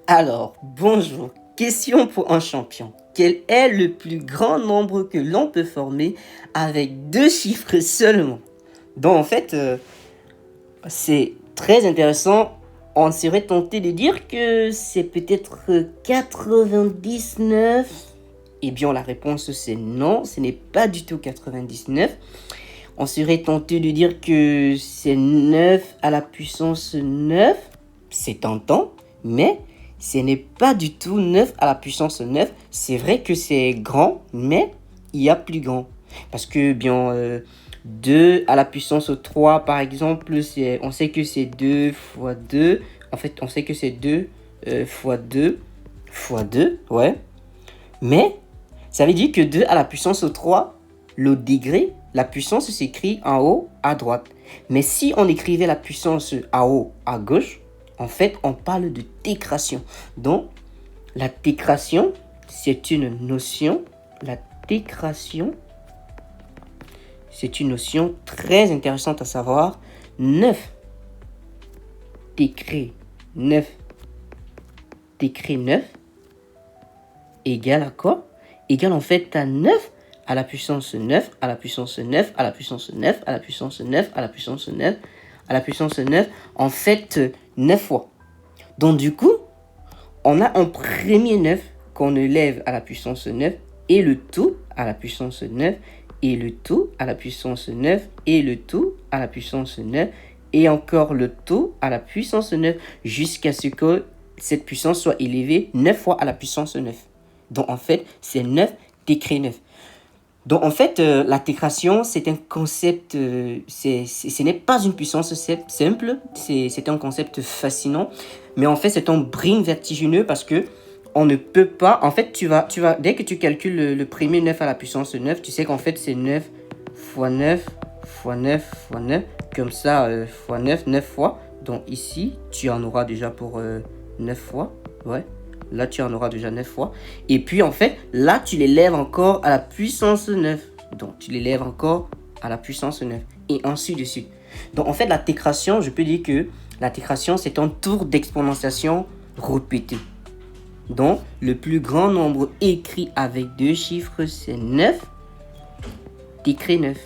Alors, bonjour. Question pour un champion. Quel est le plus grand nombre que l'on peut former avec deux chiffres seulement? Donc, en fait, c'est très intéressant. On serait tenté de dire que c'est peut-être 99. Eh bien, la réponse c'est non, ce n'est pas du tout 99. On serait tenté de dire que c'est 9 à la puissance 9. C'est tentant, mais ce n'est pas du tout 9 à la puissance 9. C'est vrai que c'est grand, mais il y a plus grand. Parce que, bien, 2 à la puissance 3, par exemple, on sait que c'est 2 fois 2. En fait, on sait que c'est 2 fois 2 fois 2, ouais. Mais, ça veut dire que 2 à la puissance 3, le degré, la puissance s'écrit en haut à droite. Mais si on écrivait la puissance en haut à gauche, en fait, on parle de décration. Donc, la décration, c'est une notion. La décration, c'est une notion très intéressante à savoir. 9 décret 9 décret 9 égale à quoi? Égale en fait à 9 à la puissance 9, à la puissance 9, à la puissance 9, à la puissance 9, à la puissance 9, à la puissance 9, en fait 9 fois. Donc du coup, on a un premier 9 qu'on élève à la puissance 9 et le tout à la puissance 9 et le tout à la puissance 9 et le tout à la puissance 9 et encore le tout à la puissance 9 jusqu'à ce que cette puissance soit élevée 9 fois à la puissance 9. Donc en fait, c'est 9 décret 9. Donc en fait, la décration, c'est un concept, ce n'est pas une puissance simple, c'est un concept fascinant, mais en fait c'est un brin vertigineux parce que on ne peut pas, en fait dès que tu calcules le premier 9 à la puissance 9, tu sais qu'en fait c'est 9 fois 9 fois 9 fois 9, comme ça, fois 9, 9 fois. Donc ici, tu en auras déjà pour 9 fois, ouais. Là, tu en auras déjà 9 fois. Et puis, en fait, là, tu l'élèves encore à la puissance 9. Donc, tu l'élèves encore à la puissance 9. Et ainsi de suite. Donc, en fait, la décration, je peux dire que la décration, c'est un tour d'exponentiation répété. Donc, le plus grand nombre écrit avec deux chiffres, c'est 9. Décret 9.